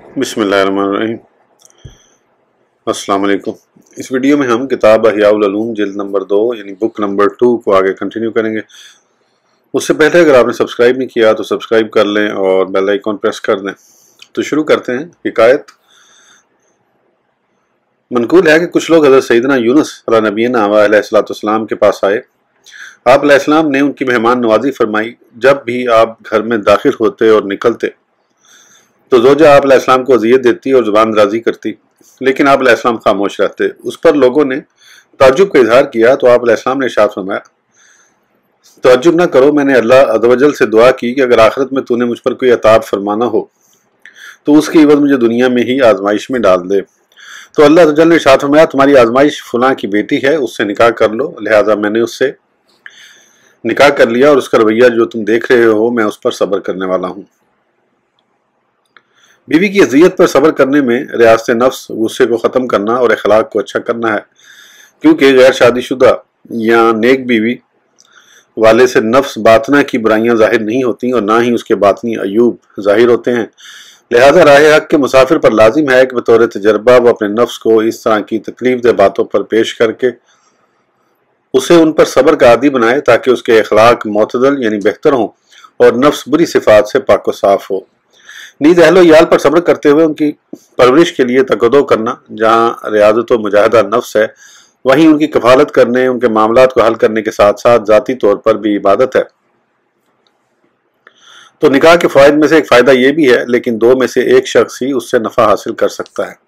بسم اللہ الرحمن الرحیم۔ السلام علیکم۔ اس ویڈیو میں ہم کتاب احیاء العلوم جلد نمبر 2 یعنی بک نمبر 2 کو آگے کنٹینیو کریں گے۔ اس سے پہلے اگر آپ نے سبسکرائب نہیں کیا تو سبسکرائب کر لیں اور بیل آئیکن پریس کر دیں۔ تو شروع کرتے ہیں۔ حکایت منقول ہے کہ کچھ لوگ حضرت سیدنا یونس علیہ نبینا علیہ السلام کے پاس آئے۔ آپ علیہ السلام نے ان کی مہمان نوازی فرمائی۔ جب بھی آپ گھر میں داخل ہوتے اور نکلتے تو زوجہ آپ علیہ السلام کو اذیت دیتی اور زبان درازی کرتی، لیکن آپ علیہ السلام خاموش رہتے۔ اس پر لوگوں نے تعجب کا اظہار کیا تو آپ علیہ السلام نے ارشاد فرمایا، تعجب نہ کرو، میں نے اللہ عز و جل سے دعا کی کہ اگر آخرت میں تو نے مجھ پر کوئی عطاب فرمانا ہو تو اس کی عوض مجھے دنیا میں ہی آزمائش میں ڈال دے۔ تو اللہ عز و جل نے ارشاد فرمایا، تمہاری آزمائش فلاں کی بیٹی ہے، اس سے نکاح کر لو، لہٰذا میں نے اس سے نکاح کر لیا اور اس کا رویہ جو تم دیکھ رہے ہو میں اس پر صبر کرنے والا ہوں۔ بیوی کی اذیت پر صبر کرنے میں ریاست نفس، غصے کو ختم کرنا اور اخلاق کو اچھا کرنا ہے، کیونکہ غیر شادی شدہ یا نیک بیوی والے سے نفس باطنہ کی برائیاں ظاہر نہیں ہوتی اور نہ ہی اس کے باطنی عیوب ظاہر ہوتے ہیں۔ لہذا راہ حق کے مسافر پر لازم ہے کہ بطور تجربہ وہ اپنے نفس کو اس طرح کی تکلیف دہ باتوں پر پیش کر کے اسے ان پر صبر کا عادی بنائے تاکہ اس کے اخلاق معتدل یعنی بہتر ہوں اور نفس بری صفات سے پاک و صاف ہو۔ نیز اہل و عیال پر صبر کرتے ہوئے ان کی پرورش کے لیے تقدو کرنا، جہاں ریاضت و مجاہدہ نفس ہے وہیں ان کی کفالت کرنے، ان کے معاملات کو حل کرنے کے ساتھ ساتھ ذاتی طور پر بھی عبادت ہے۔ تو نکاح کے فوائد میں سے ایک فائدہ یہ بھی ہے، لیکن دو میں سے ایک شخص ہی اس سے نفع حاصل کر سکتا ہے۔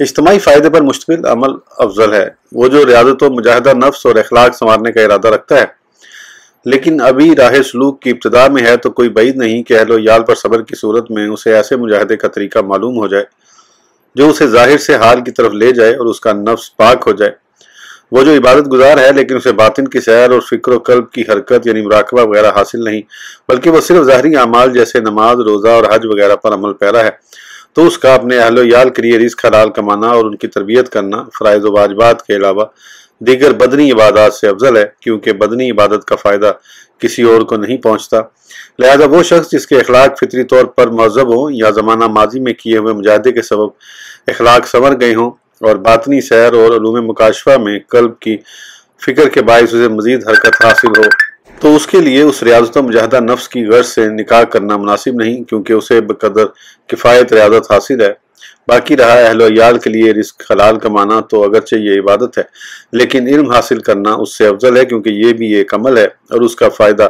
اجتماعی فائدے پر مشتمل عمل افضل ہے۔ وہ جو ریاضت و مجاہدہ نفس اور اخلاق سنوارنے کا ارادہ رکھتا ہے لیکن ابھی راہ سلوک کی ابتدا میں ہے، تو کوئی بعید نہیں کہ اہل و عیال پر صبر کی صورت میں اسے ایسے مجاہدے کا طریقہ معلوم ہو جائے جو اسے ظاہر سے حال کی طرف لے جائے اور اس کا نفس پاک ہو جائے۔ وہ جو عبادت گزار ہے لیکن اسے باطن کی سیر اور فکر و قلب کی حرکت یعنی مراقبہ وغیرہ حاصل نہیں، بلکہ وہ صرف ظاہری اعمال جیسے نماز، روزہ اور حج وغیرہ پر عمل پیرا ہے، تو اس کا اپنے اہل و عیال کے لیے رزق حلال کمانا اور ان کی تربیت کرنا فرائض و واجبات کے علاوہ دیگر بدنی عبادات سے افضل ہے، کیونکہ بدنی عبادت کا فائدہ کسی اور کو نہیں پہنچتا۔ لہذا وہ شخص جس کے اخلاق فطری طور پر مہذب ہوں یا زمانہ ماضی میں کیے ہوئے مجاہدے کے سبب اخلاق سنور گئے ہوں اور باطنی سیر اور علوم مکاشفہ میں قلب کی فکر کے باعث اسے مزید حرکت حاصل ہو، تو اس کے لیے اس ریاضت و مجاہدہ نفس کی غرض سے نکاح کرنا مناسب نہیں، کیونکہ اسے بقدر کفایت ریاضت حاصل ہے۔ باقی رہا اہل و عیال کے لیے رزق حلال کمانا، تو اگرچہ یہ عبادت ہے لیکن علم حاصل کرنا اس سے افضل ہے، کیونکہ یہ بھی ایک عمل ہے اور اس کا فائدہ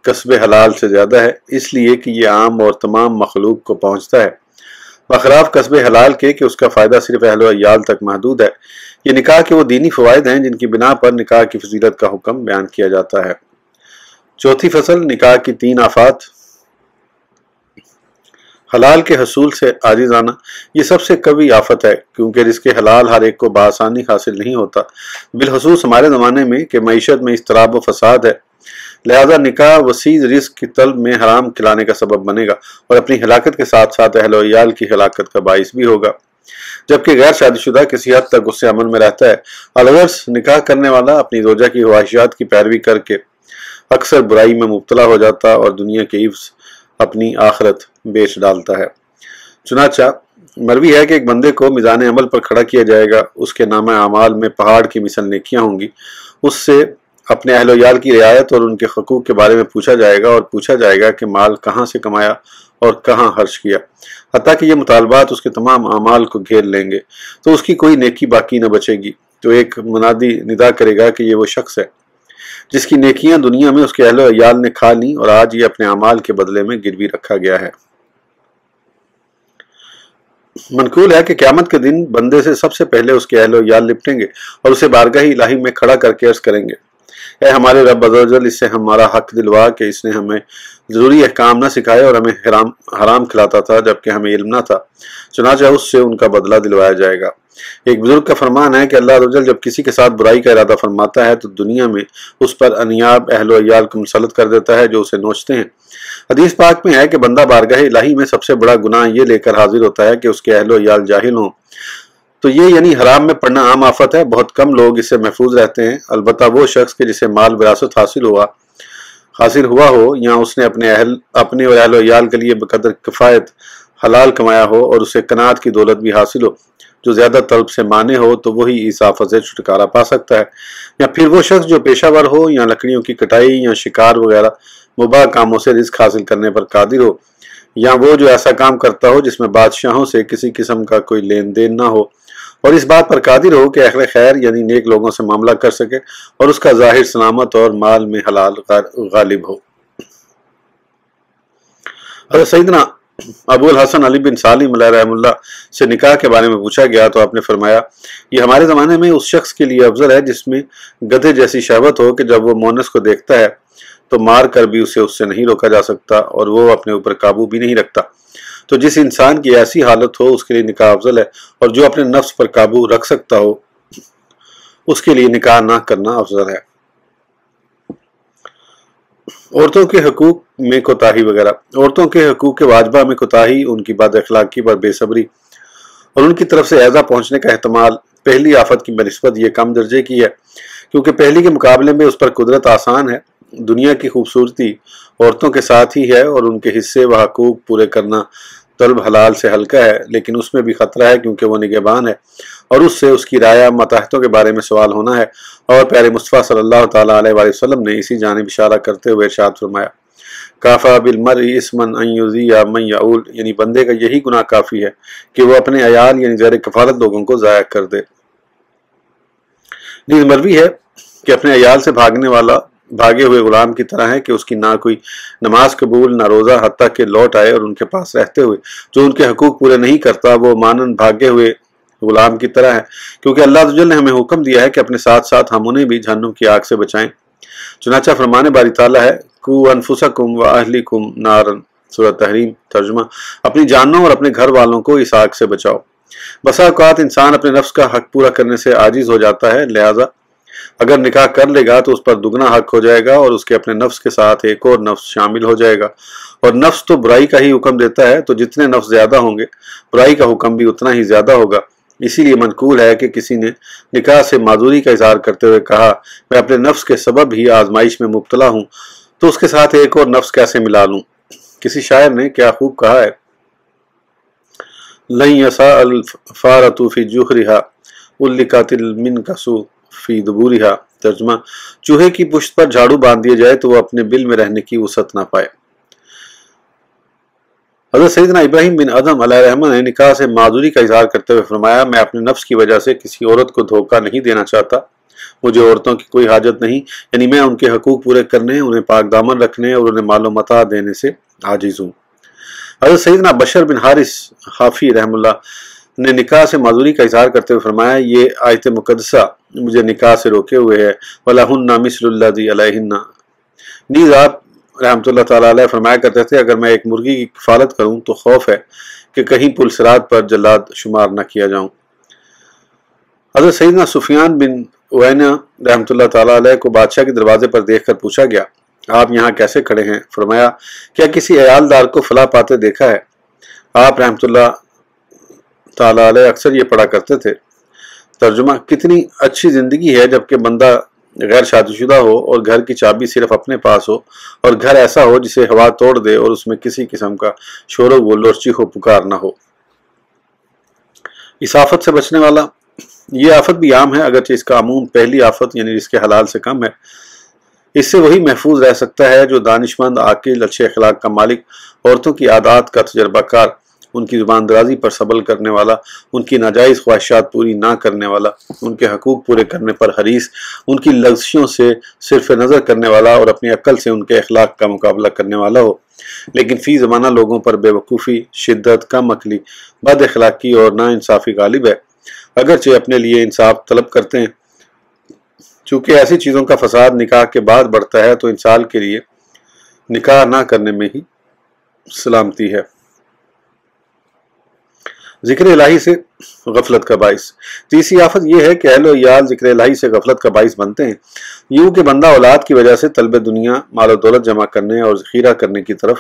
کسب حلال سے زیادہ ہے، اس لیے کہ یہ عام اور تمام مخلوق کو پہنچتا ہے، بخلاف کسب حلال کے کہ اس کا فائدہ صرف اہل و عیال تک محدود ہے۔ یہ نکاح کے وہ دینی فوائد ہیں جن کی بنا پر نکاح کی فضیلت کا حکم بیان کیا جاتا ہے۔ چوتھی فصل، نکاح کی 3 آفات۔ حلال کے حصول سے عاجز آنا، یہ سب سے قوی آفت ہے، کیونکہ رزق حلال ہر ایک کو بآسانی حاصل نہیں ہوتا، بالخصوص ہمارے زمانے میں کہ معیشت میں اضطراب و فساد ہے۔ لہذا نکاح وسیع رزق کی طلب میں حرام کھلانے کا سبب بنے گا اور اپنی ہلاکت کے ساتھ ساتھ اہل و عیال کی ہلاکت کا باعث بھی ہوگا، جبکہ غیر شادی شدہ کسی حد تک اس سے امن میں رہتا ہے۔ الغرض نکاح کرنے والا اپنی زوجہ کی خواہشات کی پیروی کر کے اکثر برائی میں مبتلا ہو جاتا اور دنیا کے عوض اپنی آخرت بیچ ڈالتا ہے۔ چنانچہ مروی ہے کہ ایک بندے کو میزان عمل پر کھڑا کیا جائے گا، اس کے نامہ اعمال میں پہاڑ کی مثل نیکیاں ہوں گی، اس سے اپنے اہل و عیال کی رعایت اور ان کے حقوق کے بارے میں پوچھا جائے گا اور پوچھا جائے گا کہ مال کہاں سے کمایا اور کہاں خرچ کیا، حتیٰ کہ یہ مطالبات اس کے تمام اعمال کو گھیر لیں گے، تو اس کی کوئی نیکی باقی نہ بچے گی۔ تو ایک منادی ندا کرے گا کہ یہ وہ شخص ہے جس کی نیکیاں دنیا میں اس کے اہل و عیال نے کھا لیں اور آج یہ اپنے اعمال کے بدلے میں گروی رکھا گیا ہے۔ منقول ہے کہ قیامت کے دن بندے سے سب سے پہلے اس کے اہل و عیال لپٹیں گے اور اسے بارگاہ الہی میں کھڑا کر کے عرض کریں گے، اے ہمارے رب عز و جل، اس سے ہمارا حق دلوا کہ اس نے ہمیں ضروری احکام نہ سکھائے اور ہمیں حرام کھلاتا تھا جبکہ ہمیں علم نہ تھا، چنانچہ اس سے ان کا بدلہ دلوایا جائے گا۔ ایک بزرگ کا فرمان ہے کہ اللہ عز و جل جب کسی کے ساتھ برائی کا ارادہ فرماتا ہے تو دنیا میں اس پر انیاب اہل و عیال کو مسلط کر دیتا ہے جو اسے نوچتے ہیں۔ حدیث پاک میں ہے کہ بندہ بارگاہ الہی میں سب سے بڑا گناہ یہ لے کر حاضر ہوتا ہے کہ اس کے اہل و عیال جاہل ہوں، تو یہ یعنی حرام میں پڑنا عام آفت ہے، بہت کم لوگ اس سے محفوظ رہتے ہیں، البتہ وہ شخص کہ جسے مال وراثت حاصل ہوا ہو یا اس نے اپنے اور اہل و عیال کے لیے بقدر کفایت حلال کمایا ہو اور اسے قناعت کی دولت بھی حاصل ہو، جو زیادہ طلب سے مانے ہو، تو وہی اس آفت سے چھٹکارا پا سکتا ہے۔ یا پھر وہ شخص جو پیشہ ور ہو، یا لکڑیوں کی کٹائی یا شکار وغیرہ مباح کاموں سے رزق حاصل کرنے پر قادر ہو، یا وہ جو ایسا کام کرتا ہو جس میں بادشاہوں سے کسی قسم کا کوئی لین دین نہ ہو، اور اس بات پر قادر ہو کہ اہل خیر یعنی نیک لوگوں سے معاملہ کر سکے اور اس کا ظاہر سلامت اور مال میں حلال غالب ہو۔ حضرت سیدنا ابو الحسن علی بن سالم علیہ رحم اللہ سے نکاح کے بارے میں پوچھا گیا تو آپ نے فرمایا، یہ ہمارے زمانے میں اس شخص کے لیے افضل ہے جس میں گدھے جیسی شہوت ہو کہ جب وہ مونس کو دیکھتا ہے تو مار کر بھی اسے اس سے نہیں روکا جا سکتا اور وہ اپنے اوپر قابو بھی نہیں رکھتا۔ تو جس انسان کی ایسی حالت ہو اس کے لیے نکاح افضل ہے، اور جو اپنے نفس پر قابو رکھ سکتا ہو اس کے لیے نکاح نہ کرنا افضل ہے۔ عورتوں کے حقوق میں کوتاہی وغیرہ۔ عورتوں کے حقوق کے واجبہ میں کوتاہی ان کی بد اخلاقی پر بے صبری اور ان کی طرف سے ایذا پہنچنے کا احتمال پہلی آفت کی بنسبت یہ کم درجے کی ہے، کیونکہ پہلی کے مقابلے میں اس پر قدرت آسان ہے۔ دنیا کی خوبصورتی عورتوں کے ساتھ ہی ہے اور ان کے حصے و حقوق پورے کرنا طلب حلال سے ہلکا ہے، لیکن اس میں بھی خطرہ ہے کیونکہ وہ نگہبان ہے اور اس سے اس کی رعایا متاحتوں کے بارے میں سوال ہونا ہے۔ اور پیارے مصطفیٰ صلی اللہ تعالیٰ علیہ وآلہ وسلم نے اسی جانب اشارہ کرتے ہوئے ارشاد فرمایا، کافی بالمرء اثما ان یؤذی من یعول، یعنی بندے کا یہی گناہ کافی ہے کہ وہ اپنے عیال یعنی زیر کفالت لوگوں کو ضائع کر دے۔ نیز مروی ہے کہ اپنے عیال سے بھاگے ہوئے غلام کی طرح ہے کہ اس کی نہ کوئی نماز قبول نہ روزہ، حتیٰ کہ لوٹ آئے، اور ان کے پاس رہتے ہوئے جو ان کے حقوق پورے نہیں کرتا وہ مانند بھاگے ہوئے غلام کی طرح ہے، کیونکہ اللہ تعالی نے ہمیں حکم دیا ہے کہ اپنے ساتھ ساتھ ہم انہیں بھی جہنم کی آگ سے بچائیں۔ چنانچہ فرمان باری تعالیٰ ہے، قُوا أَنفُسَكُمْ وَأَهْلِكُمْ نَارًا، سورہ تحریم، ترجمہ، اپنی جانوں اور اپنے گھر والوں کو اس آگ سے بچاؤ۔ بسا اوقات انسان اپنے نفس کا حق پورا کرنے سے عاجز ہو جاتا ہے، لہذا اگر نکاح کر لے گا تو اس پر دگنا حق ہو جائے گا اور اس کے اپنے نفس کے ساتھ ایک اور نفس شامل ہو جائے گا، اور نفس تو برائی کا ہی حکم دیتا ہے، تو جتنے نفس زیادہ ہوں گے برائی کا حکم بھی اتنا ہی زیادہ ہوگا۔ اسی لیے منقول ہے کہ کسی نے نکاح سے معذوری کا اظہار کرتے ہوئے کہا، میں اپنے نفس کے سبب ہی آزمائش میں مبتلا ہوں، تو اس کے ساتھ ایک اور نفس کیسے ملا لوں؟ کسی شاعر نے کیا خوب کہا ہے، لن يساء الفارة في جوہرها علقت المنکس فی دبورها، ترجمہ، چوہے کی پشت پر جھاڑو باندھ دیا جائے تو وہ اپنے بل میں رہنے کی وسعت نہ پائے۔ حضرت سیدنا ابراہیم بن ادم علیہ الرحمہ نے نکاح سے معذوری کا اظہار کرتے ہوئے فرمایا، میں اپنے نفس کی وجہ سے کسی عورت کو دھوکہ نہیں دینا چاہتا، مجھے عورتوں کی کوئی حاجت نہیں، یعنی میں ان کے حقوق پورے کرنے، انہیں پاک دامن رکھنے اور انہیں مال و متاع دینے سے عاجز ہوں۔ حضرت سیدنا بشر بن حارث حافی رحم اللہ نے نکاح سے معذوری کا اظہار کرتے ہوئے فرمایا، یہ آیت مقدسہ مجھے نکاح سے روکے ہوئے ہے، وَلَهُنَّ مِثْلُ الَّذِي عَلَيْهِنَّ۔ نیز آپ رحمۃ اللہ تعالیٰ علیہ فرمایا کرتے تھے، اگر میں ایک مرغی کی کفالت کروں تو خوف ہے کہ کہیں پل صراط پر جلاد شمار نہ کیا جاؤں۔ حضرت سیدنا سفیان بن عیینہ رحمۃ اللہ تعالیٰ علیہ کو بادشاہ کے دروازے پر دیکھ کر پوچھا گیا، آپ یہاں کیسے کھڑے ہیں؟ فرمایا، کیا کسی عیالدار کو فلاں پاتے دیکھا ہے؟ آپ رحمۃ اللہ تعالیٰ علیہ اکثر یہ پڑھا کرتے تھے۔ ترجمہ، کتنی اچھی زندگی ہے جبکہ بندہ غیر شادی شدہ ہو اور گھر کی چابی صرف اپنے پاس ہو اور گھر ایسا ہو جسے ہوا توڑ دے اور اس میں کسی قسم کا شور و غل اور چیخ و پکار نہ ہو۔ اس آفت سے بچنے والا، یہ آفت بھی عام ہے اگرچہ اس کا عموم پہلی آفت یعنی رزق حلال سے کم ہے۔ اس سے وہی محفوظ رہ سکتا ہے جو دانشمند، عاقل، اچھے اخلاق کا مالک، عورتوں کی عادات کا تجربہ کار، ان کی زبان درازی پر صبر کرنے والا، ان کی ناجائز خواہشات پوری نہ کرنے والا، ان کے حقوق پورے کرنے پر حریص، ان کی لغزشوں سے صرف نظر کرنے والا اور اپنی عقل سے ان کے اخلاق کا مقابلہ کرنے والا ہو۔ لیکن فی زمانہ لوگوں پر بے وقوفی، شدت، کم عقلی، بد اخلاقی اور ناانصافی غالب ہے، اگرچہ اپنے لیے انصاف طلب کرتے ہیں۔ چونکہ ایسی چیزوں کا فساد نکاح کے بعد بڑھتا ہے تو انسان کے لیے نکاح نہ کرنے میں ہی سلامتی ہے۔ ذکر الہی سے غفلت کا باعث۔ تیسری آفت یہ ہے کہ اہل و عیال ذکر الہی سے غفلت کا باعث بنتے ہیں، یوں کہ بندہ اولاد کی وجہ سے طلب دنیا، مال و دولت جمع کرنے اور ذخیرہ کرنے کی طرف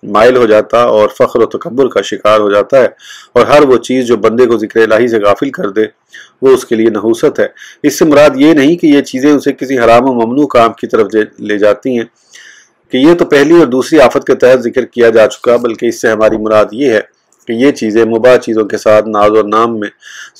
مائل ہو جاتا اور فخر و تکبر کا شکار ہو جاتا ہے، اور ہر وہ چیز جو بندے کو ذکر الہی سے غافل کر دے وہ اس کے لیے نحوست ہے۔ اس سے مراد یہ نہیں کہ یہ چیزیں اسے کسی حرام و ممنوع کام کی طرف لے جاتی ہیں کہ یہ تو پہلی اور دوسری آفت کے تحت ذکر کیا جا چکا، بلکہ اس سے ہماری مراد یہ ہے کہ یہ چیزیں مباح چیزوں کے ساتھ ناز و نام میں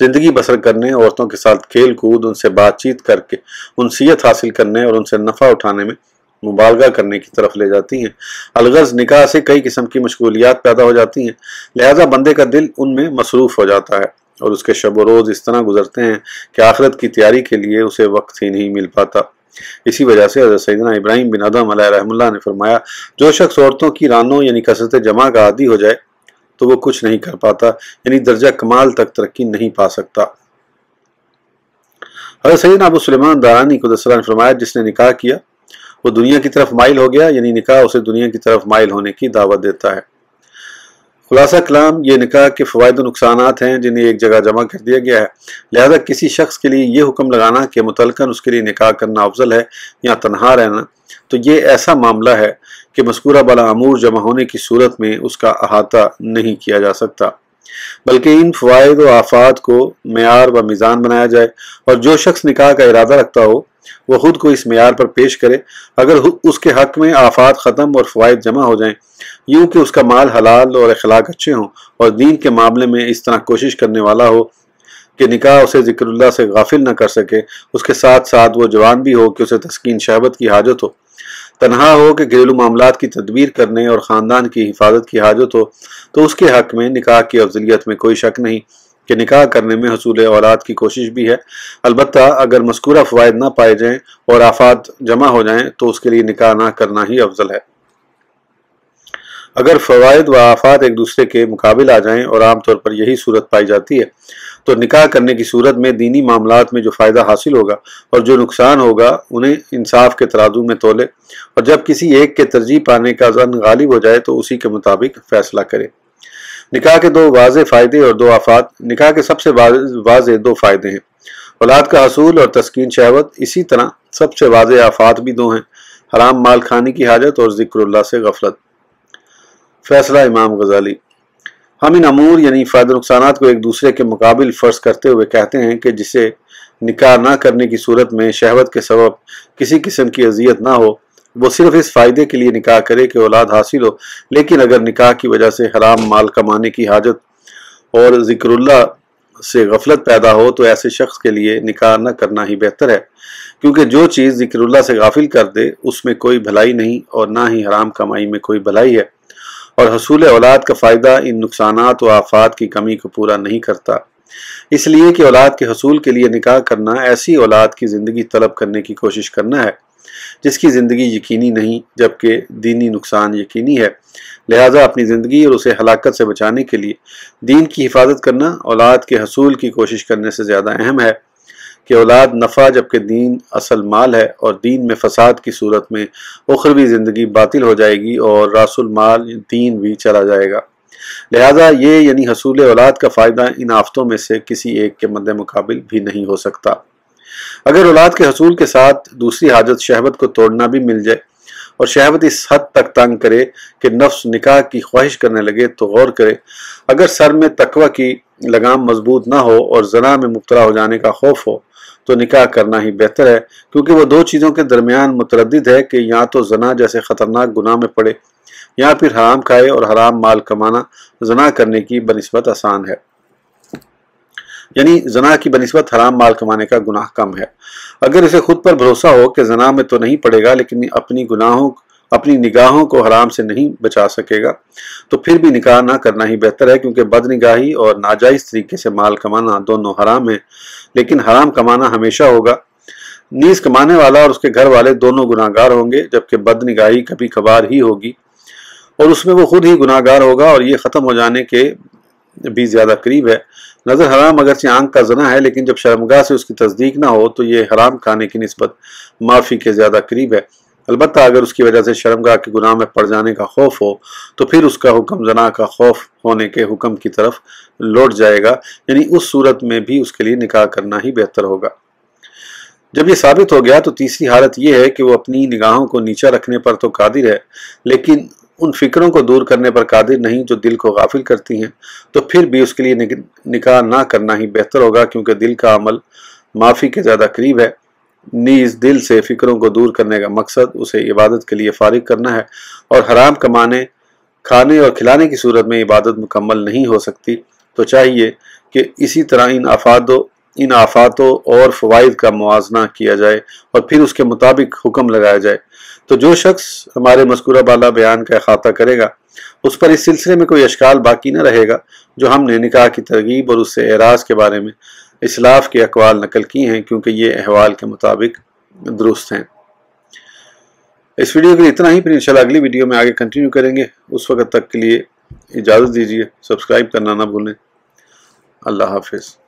زندگی بسر کرنے، عورتوں کے ساتھ کھیل کود، ان سے بات چیت کر کے انسیت حاصل کرنے اور ان سے نفع اٹھانے میں مبالغہ کرنے کی طرف لے جاتی ہیں۔ الغرض نکاح سے کئی قسم کی مشغولیات پیدا ہو جاتی ہیں، لہذا بندے کا دل ان میں مصروف ہو جاتا ہے اور اس کے شب و روز اس طرح گزرتے ہیں کہ آخرت کی تیاری کے لیے اسے وقت ہی نہیں مل پاتا۔ اسی وجہ سے حضرت سیدنا ابراہیم بن ادم علیہ رحم اللہ نے فرمایا، جو شخص عورتوں کی رانوں یعنی کثرت جمع کا عادی ہو جائے تو وہ کچھ نہیں کر پاتا، یعنی درجہ کمال تک ترقی نہیں پا سکتا۔ حضرت سیدنا ابو سلیمان دارانی قدس سرہ نے فرمایا، جس نے نکاح کیا وہ دنیا کی طرف مائل ہو گیا، یعنی نکاح اسے دنیا کی طرف مائل ہونے کی دعوت دیتا ہے۔ خلاصہ کلام، یہ نکاح کے فوائد و نقصانات ہیں جنہیں ایک جگہ جمع کر دیا گیا ہے، لہذا کسی شخص کے لیے یہ حکم لگانا کہ متعلقاً اس کے لیے نکاح کرنا افضل ہے یا تنہا رہنا، تو یہ ایسا معاملہ ہے کہ مذکورہ بالامور جمع ہونے کی صورت میں اس کا احاطہ نہیں کیا جا سکتا، بلکہ ان فوائد و آفات کو معیار و میزان بنایا جائے، اور جو شخص نکاح کا ارادہ رکھتا ہو وہ خود کو اس معیار پر پیش کرے۔ اگر اس کے حق میں آفات ختم اور فوائد جمع ہو جائیں، یوں کہ اس کا مال حلال اور اخلاق اچھے ہوں، اور دین کے معاملے میں اس طرح کوشش کرنے والا ہو کہ نکاح اسے ذکر اللہ سے غافل نہ کر سکے، اس کے ساتھ ساتھ وہ جوان بھی ہو کہ اسے تسکین شہوت کی حاجت ہو، تنہا ہو کہ گھریلو معاملات کی تدبیر کرنے اور خاندان کی حفاظت کی حاجت ہو، تو اس کے حق میں نکاح کی افضلیت میں کوئی شک نہیں کہ نکاح کرنے میں حصول اولاد کی کوشش بھی ہے۔ البتہ اگر مذکورہ فوائد نہ پائے جائیں اور آفات جمع ہو جائیں تو اس کے لیے نکاح نہ کرنا ہی افضل ہے۔ اگر فوائد و آفات ایک دوسرے کے مقابل آ جائیں، اور عام طور پر یہی صورت پائی جاتی ہے، تو نکاح کرنے کی صورت میں دینی معاملات میں جو فائدہ حاصل ہوگا اور جو نقصان ہوگا انہیں انصاف کے ترازو میں تولے، اور جب کسی ایک کے ترجیح پانے کا ظن غالب ہو جائے تو اسی کے مطابق فیصلہ کرے۔ نکاح کے دو واضح فائدے اور دو آفات۔ نکاح کے سب سے واضح دو فائدے ہیں، اولاد کا حصول اور تسکین شہوت۔ اسی طرح سب سے واضح آفات بھی دو ہیں، حرام مال کھانے کی حاجت اور ذکر اللہ سے غفلت۔ فیصلہ امام غزالی۔ ہم ان امور یعنی فائدہ نقصانات کو ایک دوسرے کے مقابل فرض کرتے ہوئے کہتے ہیں کہ جسے نکاح نہ کرنے کی صورت میں شہوت کے سبب کسی قسم کی اذیت نہ ہو، وہ صرف اس فائدے کے لیے نکاح کرے کہ اولاد حاصل ہو، لیکن اگر نکاح کی وجہ سے حرام مال کمانے کی حاجت اور ذکر اللہ سے غفلت پیدا ہو تو ایسے شخص کے لیے نکاح نہ کرنا ہی بہتر ہے، کیونکہ جو چیز ذکر اللہ سے غافل کر دے اس میں کوئی بھلائی نہیں اور نہ ہی حرام کمائی میں کوئی بھلائی ہے، اور حصول اولاد کا فائدہ ان نقصانات و آفات کی کمی کو پورا نہیں کرتا۔ اس لیے کہ اولاد کے حصول کے لیے نکاح کرنا ایسی اولاد کی زندگی طلب کرنے کی کوشش کرنا ہے جس کی زندگی یقینی نہیں، جبکہ دینی نقصان یقینی ہے، لہذا اپنی زندگی اور اسے ہلاکت سے بچانے کے لیے دین کی حفاظت کرنا اولاد کے حصول کی کوشش کرنے سے زیادہ اہم ہے کہ اولاد نفع جبکہ دین اصل مال ہے، اور دین میں فساد کی صورت میں اخروی زندگی باطل ہو جائے گی اور راس المال دین بھی چلا جائے گا۔ لہذا یہ یعنی حصول اولاد کا فائدہ ان آفتوں میں سے کسی ایک کے مد مقابل بھی نہیں ہو سکتا۔ اگر اولاد کے حصول کے ساتھ دوسری حاجت شہوت کو توڑنا بھی مل جائے اور شہوت اس حد تک تنگ کرے کہ نفس نکاح کی خواہش کرنے لگے تو غور کرے، اگر سر میں تقوی کی لگام مضبوط نہ ہو اور زنا میں مبتلا ہو جانے کا خوف ہو تو نکاح کرنا ہی بہتر ہے، کیونکہ وہ دو چیزوں کے درمیان متردد ہے کہ یا تو زنا جیسے خطرناک گناہ میں پڑے یا پھر حرام کھائے، اور حرام مال کمانا زنا کرنے کی بنسبت آسان ہے، یعنی زنا کی بنسبت حرام مال کمانے کا گناہ کم ہے۔ اگر اسے خود پر بھروسہ ہو کہ زنا میں تو نہیں پڑے گا لیکن اپنی نگاہوں کو حرام سے نہیں بچا سکے گا تو پھر بھی نکاح نہ کرنا ہی بہتر ہے، کیونکہ بد نگاہی اور ناجائز طریقے سے مال کمانا دونوں حرام ہیں، لیکن حرام کمانا ہمیشہ ہوگا، نیز کمانے والا اور اس کے گھر والے دونوں گناہگار ہوں گے، جبکہ بد نگاہی کبھی کبھار ہی ہوگی اور اس میں وہ خود ہی گناہگار ہوگا اور یہ ختم ہو جانے کے بھی زیادہ قریب ہے۔ نظر حرام اگرچہ آنکھ کا زنا ہے، لیکن جب شرمگاہ سے اس کی تصدیق نہ ہو تو یہ حرام کھانے کی نسبت معافی کے زیادہ قریب ہے۔ البتہ اگر اس کی وجہ سے شرمگاہ کے گناہ میں پڑ جانے کا خوف ہو تو پھر اس کا حکم زنا کا خوف ہونے کے حکم کی طرف لوٹ جائے گا، یعنی اس صورت میں بھی اس کے لیے نکاح کرنا ہی بہتر ہوگا۔ جب یہ ثابت ہو گیا تو تیسری حالت یہ ہے کہ وہ اپنی نگاہوں کو نیچا رکھنے پر تو قادر ہے لیکن ان فکروں کو دور کرنے پر قادر نہیں جو دل کو غافل کرتی ہیں، تو پھر بھی اس کے لیے نکاح نہ کرنا ہی بہتر ہوگا، کیونکہ دل کا عمل معافی کے زیادہ قریب ہے، نیز دل سے فکروں کو دور کرنے کا مقصد اسے عبادت کے لیے فارغ کرنا ہے، اور حرام کمانے کھانے اور کھلانے کی صورت میں عبادت مکمل نہیں ہو سکتی، تو چاہیے کہ اسی طرح ان آفاتوں اور فوائد کا موازنہ کیا جائے اور پھر اس کے مطابق حکم لگایا جائے۔ تو جو شخص ہمارے مذکورہ بالا بیان کا احاطہ کرے گا اس پر اس سلسلے میں کوئی اشکال باقی نہ رہے گا جو ہم نے نکاح کی ترغیب اور اس سے اعراض کے بارے میں اسلاف کے اقوال نقل کی ہیں، کیونکہ یہ احوال کے مطابق درست ہیں۔ اس ویڈیو کے لیے اتنا ہی، پھر انشاءاللہ اگلی ویڈیو میں آگے کنٹینیو کریں گے۔ اس وقت تک کے لیے اجازت دیجیے، سبسکرائب کرنا نہ بھولیں۔ اللہ حافظ۔